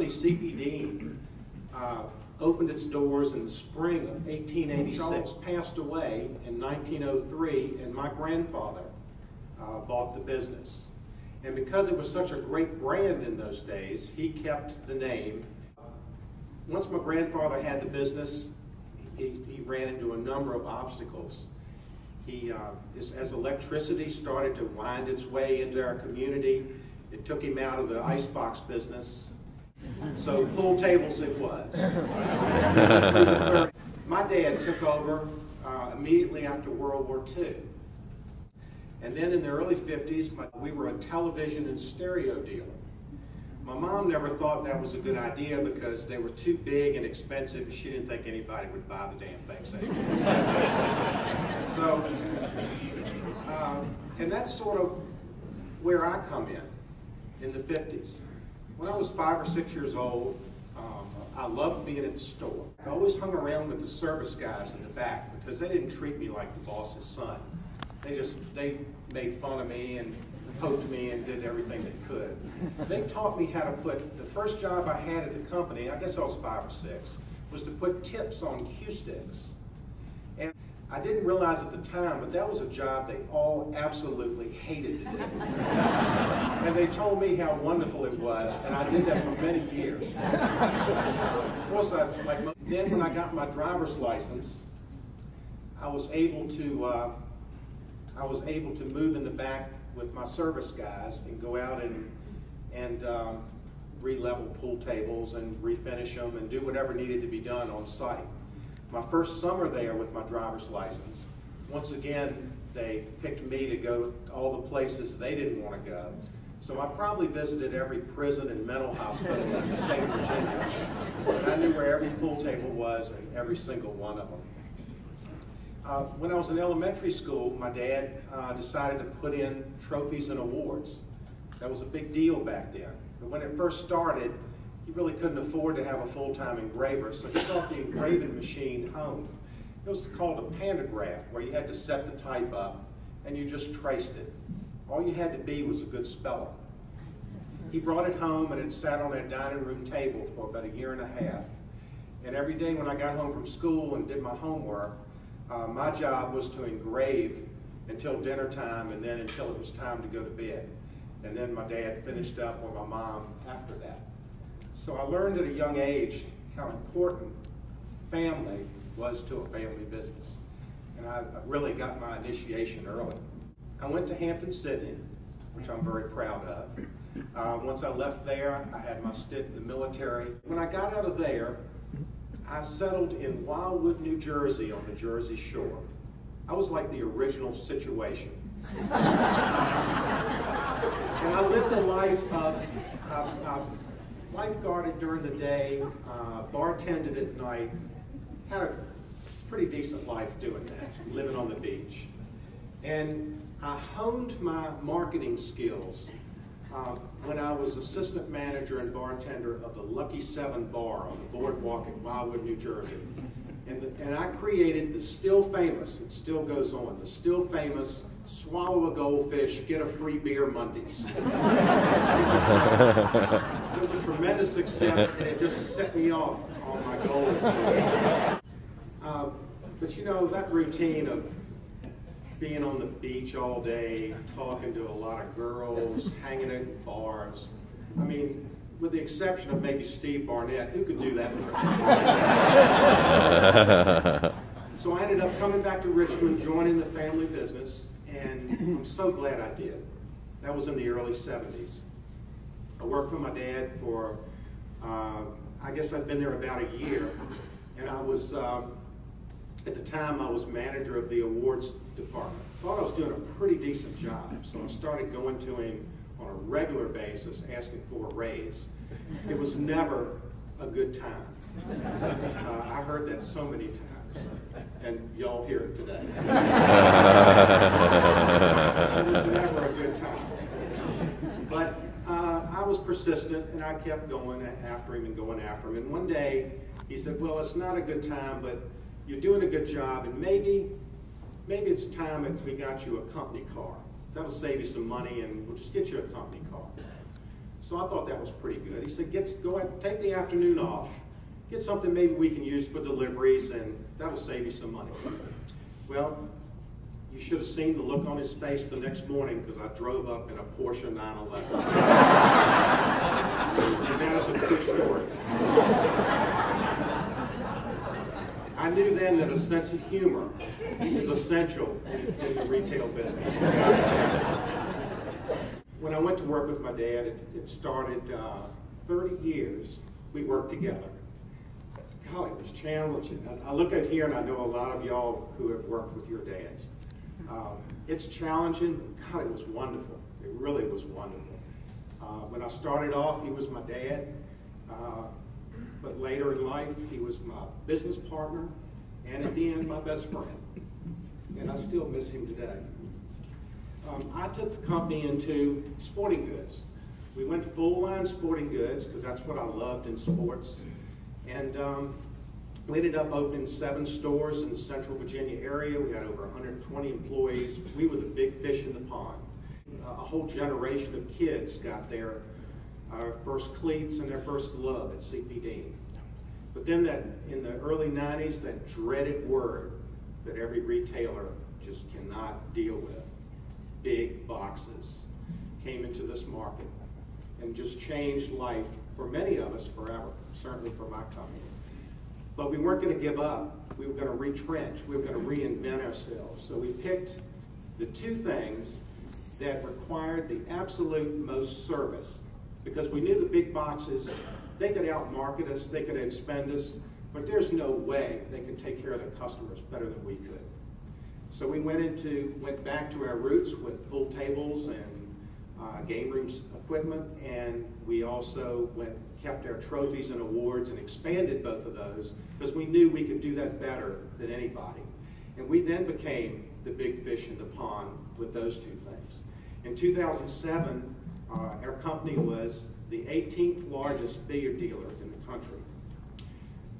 CPD opened its doors in the spring of 1886, passed away in 1903, and my grandfather bought the business. And because it was such a great brand in those days, he kept the name. Once my grandfather had the business, he ran into a number of obstacles. As electricity started to wind its way into our community, it took him out of the icebox business. So pool tables it was. My dad took over immediately after World War II. And then in the early 50s, we were a television and stereo dealer. My mom never thought that was a good idea because they were too big and expensive, and she didn't think anybody would buy the damn things anymore. So, and that's sort of where I come in the 50s. When I was 5 or 6 years old, I loved being at the store. I always hung around with the service guys in the back because they didn't treat me like the boss's son. They made fun of me and poked me and did everything they could. They taught me how to put, the first job I had at the company, I guess I was 5 or 6, was to put tips on cue sticks. And I didn't realize at the time, but that was a job they all absolutely hated to do. And they told me how wonderful it was, and I did that for many years. Of course, then when I got my driver's license, I was able to move in the back with my service guys and go out and re-level pool tables and refinish them and do whatever needed to be done on site. My first summer there with my driver's license, once again, they picked me to go to all the places they didn't want to go. So I probably visited every prison and mental hospital in the state of Virginia. And I knew where every pool table was and every single one of them. When I was in elementary school, my dad decided to put in trophies and awards. That was a big deal back then. But when it first started, he really couldn't afford to have a full-time engraver, so he brought the engraving machine home. It was called a pantograph, where you had to set the type up and you just traced it. All you had to be was a good speller. He brought it home and it sat on that dining room table for about 1.5 years. And every day when I got home from school and did my homework, my job was to engrave until dinner time and then until it was time to go to bed. And then my dad finished up with my mom after that. So I learned at a young age how important family was to a family business. And I really got my initiation early. I went to Hampton-Sydney, which I'm very proud of. Once I left there, I had my stint in the military. When I got out of there, I settled in Wildwood, New Jersey on the Jersey Shore. I was like the original Situation. And I lived a life of lifeguarded during the day, bartended at night, had a pretty decent life doing that, living on the beach. And I honed my marketing skills when I was assistant manager and bartender of the Lucky 7 bar on the boardwalk in Wildwood, New Jersey. And I created the still famous, it still goes on, the still famous swallow a goldfish, get a free beer Mondays. It was a tremendous success and it just set me off on my goals. But you know, that routine of being on the beach all day, talking to a lot of girls, hanging out in bars. I mean, with the exception of maybe Steve Barnett, who could do that? So I ended up coming back to Richmond, joining the family business, and I'm so glad I did. That was in the early 70s. I worked for my dad for, I guess I'd been there about a year, and I was, at the time I was manager of the awards department. Thought I was doing a pretty decent job, so I started going to him on a regular basis asking for a raise. It was never a good time. I heard that so many times, and y'all hear it today. It was never a good time. But I was persistent, and I kept going after him and going after him. And one day, he said, well, it's not a good time, but you're doing a good job, and maybe it's time that we got you a company car. That'll save you some money, and we'll just get you a company car. So I thought that was pretty good. He said, go ahead, take the afternoon off, get something maybe we can use for deliveries, and that'll save you some money. Well, you should have seen the look on his face the next morning because I drove up in a Porsche 911. And that is a true story. I knew then that a sense of humor is essential in the retail business. When I went to work with my dad, it started 30 years we worked together. God, it was challenging. I look at here and I know a lot of y'all who have worked with your dads. It's challenging, but God, it was wonderful. It really was wonderful. When I started off, he was my dad, but later in life, he was my business partner, and at the end, my best friend. And I still miss him today. I took the company into sporting goods. We went full line sporting goods because that's what I loved in sports. And we ended up opening 7 stores in the Central Virginia area. We had over 120 employees. We were the big fish in the pond. A whole generation of kids got their first cleats and their first glove at C.P. Dean. But then in the early 90s, that dreaded word that every retailer just cannot deal with, big boxes, came into this market and just changed life for many of us forever, certainly for my company. But we weren't going to give up. We were going to retrench. We were going to reinvent ourselves. So we picked the 2 things that required the absolute most service, because we knew the big boxes, they could outmarket us, they could outspend us, but there's no way they could take care of their customers better than we could. So we went back to our roots with pool tables and game rooms equipment, and we also kept our trophies and awards and expanded both of those because we knew we could do that better than anybody. And we then became the big fish in the pond with those 2 things. In 2007, our company was the 18th largest billiard dealer in the country.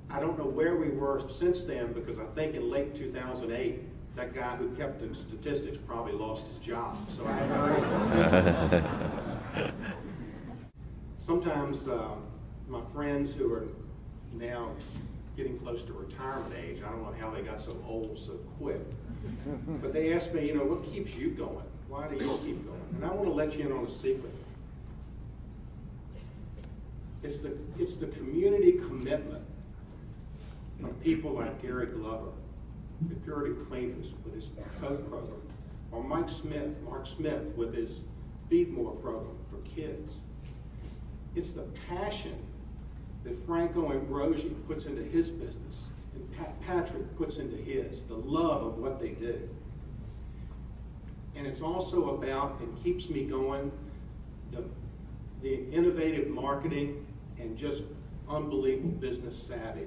I don't know where we were since then, because I think in late 2008, that guy who kept the statistics probably lost his job. So I haven't heard anything since then. Sometimes my friends who are now getting close to retirement age, I don't know how they got so old so quick, but they ask me, what keeps you going? Why do you keep going? And I want to let you in on a secret. It's the community commitment of people like Gary Glover, the Purity Cleaners with his Coke program, or Mark Smith with his Feed More program for kids. It's the passion that Franco Ambrosi puts into his business and Patrick puts into his, the love of what they do. And it's also about, and keeps me going, the innovative marketing and just unbelievable business savvy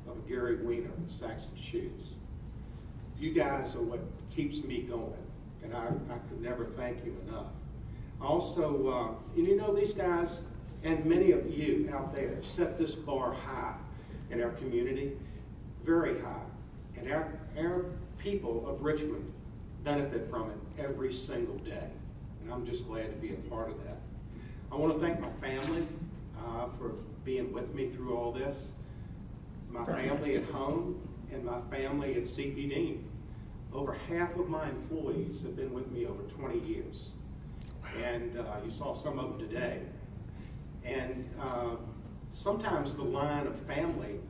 of Gary Weiner and Saxon Shoes. You guys are what keeps me going, and I could never thank you enough. Also, these guys and many of you out there set this bar high in our community, very high, and our people of Richmond benefit from it every single day, and I'm just glad to be a part of that. I want to thank my family for being with me through all this, my family at home, and my family at C.P. Dean. Over half of my employees have been with me over 20 years. And you saw some of them today. And sometimes the line of family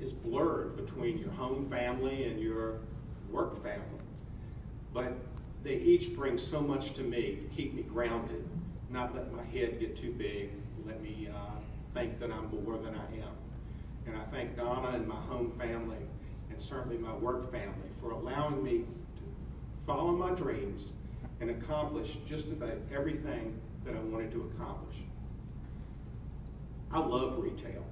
is blurred between your home family and your work family. But they each bring so much to me to keep me grounded, not let my head get too big, let me think that I'm more than I am. And I thank Donna and my home family, and certainly my work family, for allowing me to follow my dreams and accomplish just about everything that I wanted to accomplish. I love retail.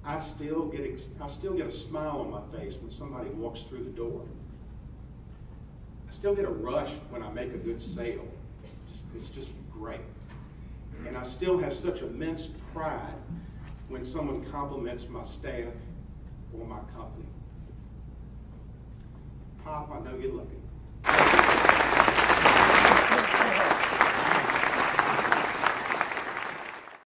I still get a smile on my face when somebody walks through the door. I still get a rush when I make a good sale. It's just great. And I still have such immense pride when someone compliments my staff or my company. Pop, I know you're looking.